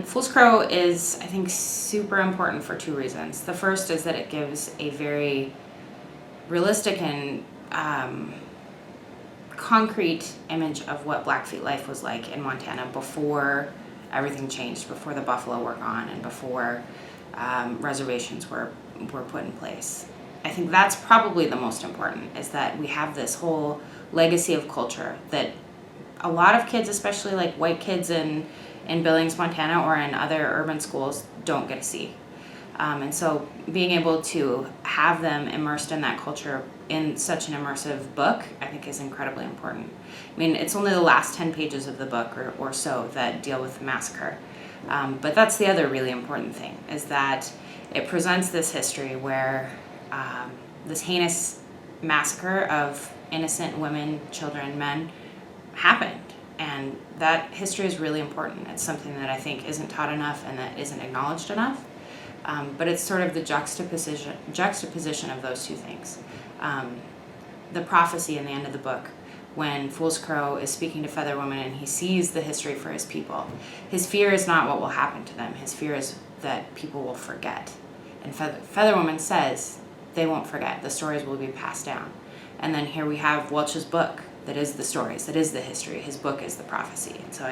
Fool's Crow is, I think, super important for two reasons. The first is that it gives a very realistic and concrete image of what Blackfeet life was like in Montana before everything changed, before the buffalo were gone, and before reservations were put in place. I think that's probably the most important, is that we have this whole legacy of culture that a lot of kids, especially like white kids in Billings, Montana, or in other urban schools, don't get to see. And so being able to have them immersed in that culture in such an immersive book, I think, is incredibly important. I mean, it's only the last 10 pages of the book or so that deal with the massacre. But that's the other really important thing, is that it presents this history where this heinous massacre of innocent women, children, men happened. And that history is really important. It's something that I think isn't taught enough and that isn't acknowledged enough. But it's sort of the juxtaposition of those two things. The prophecy in the end of the book, when Fool's Crow is speaking to Feather Woman and he sees the history for his people, his fear is not what will happen to them. His fear is that people will forget. And Feather Woman says they won't forget. The stories will be passed down. And then here we have Welch's book that is the stories, that is the history. His book is the prophecy. And so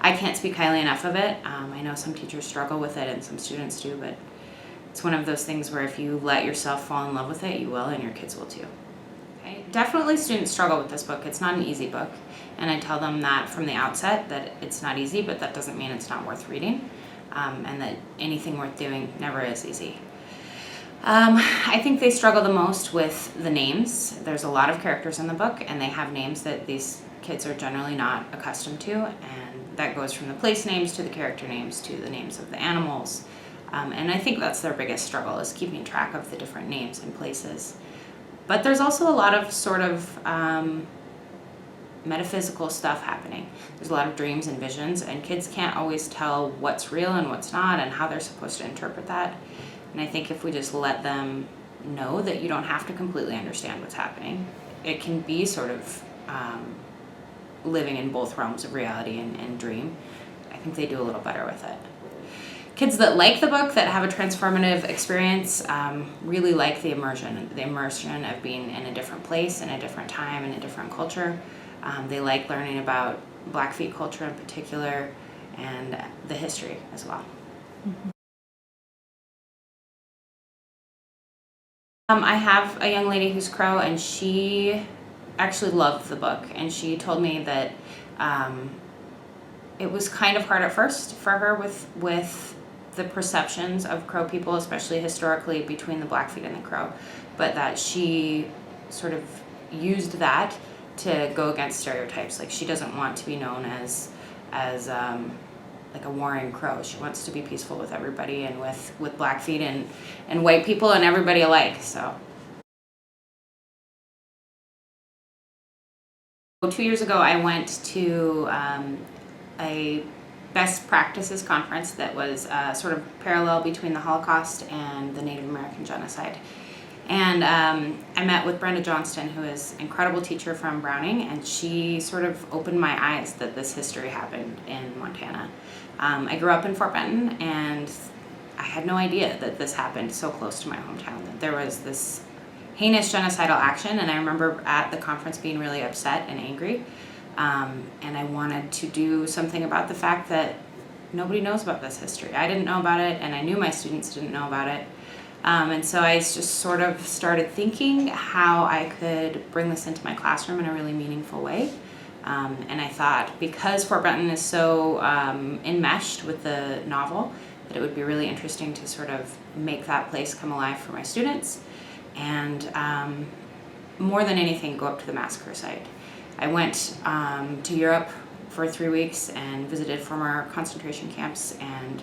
I can't speak highly enough of it. I know some teachers struggle with it and some students do, but it's one of those things where if you let yourself fall in love with it, you will, and your kids will too. Okay? Definitely students struggle with this book. It's not an easy book, and I tell them that from the outset, that it's not easy, but that doesn't mean it's not worth reading, and that anything worth doing never is easy. I think they struggle the most with the names. There's a lot of characters in the book, and they have names that these kids are generally not accustomed to, and that goes from the place names to the character names to the names of the animals. And I think that's their biggest struggle, is keeping track of the different names and places. But there's also a lot of sort of metaphysical stuff happening. There's a lot of dreams and visions, and kids can't always tell what's real and what's not and how they're supposed to interpret that. And I think if we just let them know that you don't have to completely understand what's happening, it can be sort of living in both realms of reality and dream. I think they do a little better with it. Kids that like the book, that have a transformative experience, really like the immersion of being in a different place, in a different time, in a different culture. They like learning about Blackfeet culture in particular, and the history as well. Mm-hmm. I have a young lady who's Crow, and she actually loved the book, and she told me that it was kind of hard at first for her with the perceptions of Crow people, especially historically between the Blackfeet and the Crow, but that she sort of used that to go against stereotypes. Like, she doesn't want to be known as like a warring Crow. She wants to be peaceful with everybody, and with Blackfeet and white people and everybody alike. So 2 years ago, I went to a best practices conference that was sort of parallel between the Holocaust and the Native American genocide. And I met with Brenda Johnston, who is an incredible teacher from Browning, and she sort of opened my eyes that this history happened in Montana. I grew up in Fort Benton, and I had no idea that this happened so close to my hometown, that there was this heinous genocidal action, and I remember at the conference being really upset and angry, and I wanted to do something about the fact that nobody knows about this history. I didn't know about it, and I knew my students didn't know about it. And so I just sort of started thinking how I could bring this into my classroom in a really meaningful way. And I thought, because Fort Benton is so enmeshed with the novel, that it would be really interesting to sort of make that place come alive for my students. And more than anything, go up to the massacre site. I went to Europe for 3 weeks and visited former concentration camps, and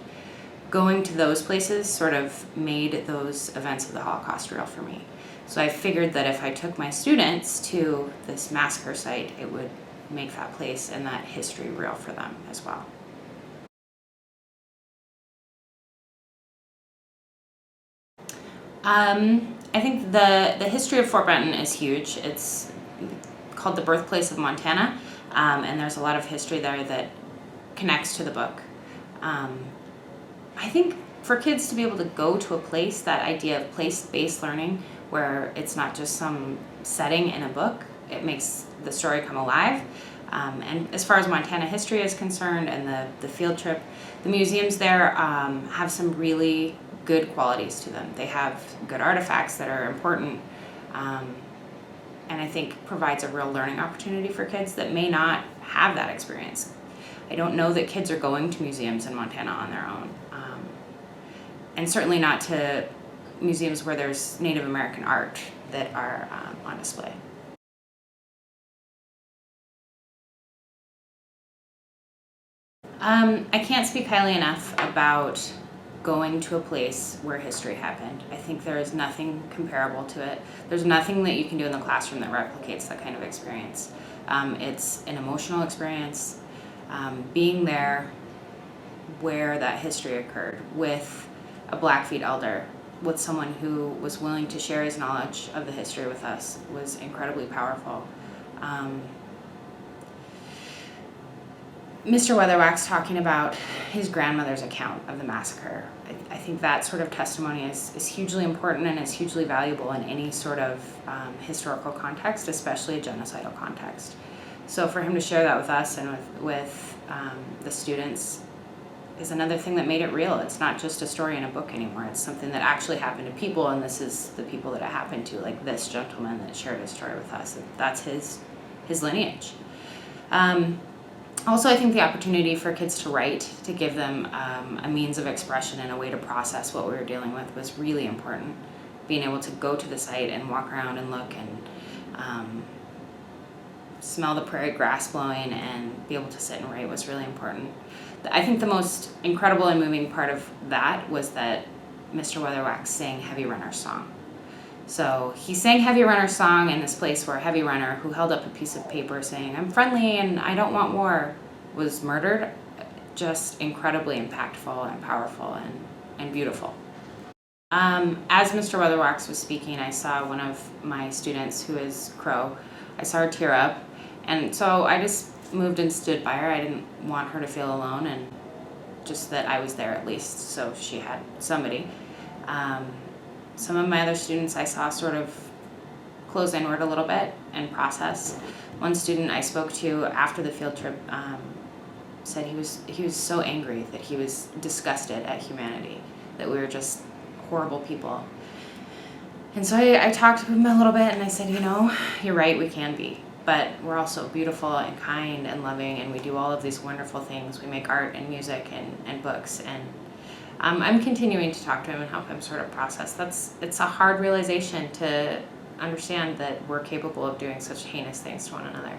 going to those places sort of made those events of the Holocaust real for me. So I figured that if I took my students to this massacre site, it would make that place and that history real for them as well. I think the history of Fort Benton is huge. It's called the birthplace of Montana, and there's a lot of history there that connects to the book. I think for kids to be able to go to a place, that idea of place-based learning, where it's not just some setting in a book, it makes the story come alive. And as far as Montana history is concerned and the field trip, the museums there have some really good qualities to them. They have good artifacts that are important, and I think provides a real learning opportunity for kids that may not have that experience. I don't know that kids are going to museums in Montana on their own, and certainly not to museums where there's Native American art that are on display. I can't speak highly enough about going to a place where history happened. I think there is nothing comparable to it. There's nothing that you can do in the classroom that replicates that kind of experience. It's an emotional experience. Being there where that history occurred with a Blackfeet elder, with someone who was willing to share his knowledge of the history with us, was incredibly powerful. Mr. Weatherwax talking about his grandmother's account of the massacre, I think that sort of testimony is hugely important and is hugely valuable in any sort of historical context, especially a genocidal context. So for him to share that with us and with the students is another thing that made it real. It's not just a story in a book anymore. It's something that actually happened to people, and this is the people that it happened to, like this gentleman that shared his story with us. That's his lineage. Also, I think the opportunity for kids to write, to give them a means of expression and a way to process what we were dealing with was really important. Being able to go to the site and walk around and look and smell the prairie grass blowing and be able to sit and write was really important. I think the most incredible and moving part of that was that Mr. Weatherwax sang Heavy Runner's song. So he sang Heavy Runner's song in this place where Heavy Runner, who held up a piece of paper saying, "I'm friendly and I don't want war," was murdered. Just incredibly impactful and powerful and beautiful. As Mr. Weatherwax was speaking, I saw one of my students, who is Crow, I saw her tear up, and so I just moved and stood by her. I didn't want her to feel alone, and just that I was there at least, so she had somebody. Some of my other students I saw sort of close inward a little bit and process. One student I spoke to after the field trip said he was so angry that he was disgusted at humanity, that we were just horrible people. And so I talked to him a little bit and I said, you're right, we can be, but we're also beautiful and kind and loving, and we do all of these wonderful things. We make art and music and books, and I'm continuing to talk to him and help him sort of process. It's a hard realization to understand that we're capable of doing such heinous things to one another.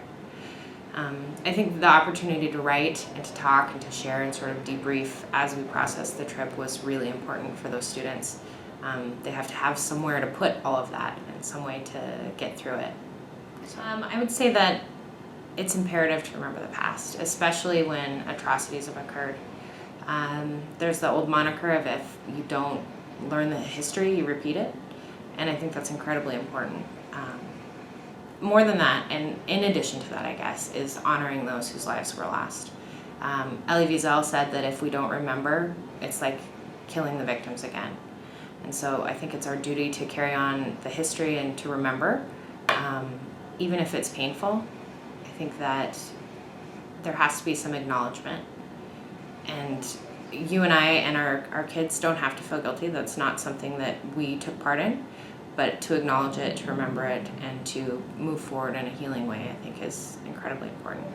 I think the opportunity to write and to talk and to share and sort of debrief as we process the trip was really important for those students. They have to have somewhere to put all of that and some way to get through it. I would say that it's imperative to remember the past, especially when atrocities have occurred. There's the old moniker of, if you don't learn the history, you repeat it. And I think that's incredibly important. More than that, and in addition to that, I guess, is honoring those whose lives were lost. Elie Wiesel said that if we don't remember, it's like killing the victims again. And so I think it's our duty to carry on the history and to remember, even if it's painful. I think that there has to be some acknowledgement. And you and I and our kids don't have to feel guilty. That's not something that we took part in. But to acknowledge it, to remember it, and to move forward in a healing way, I think is incredibly important.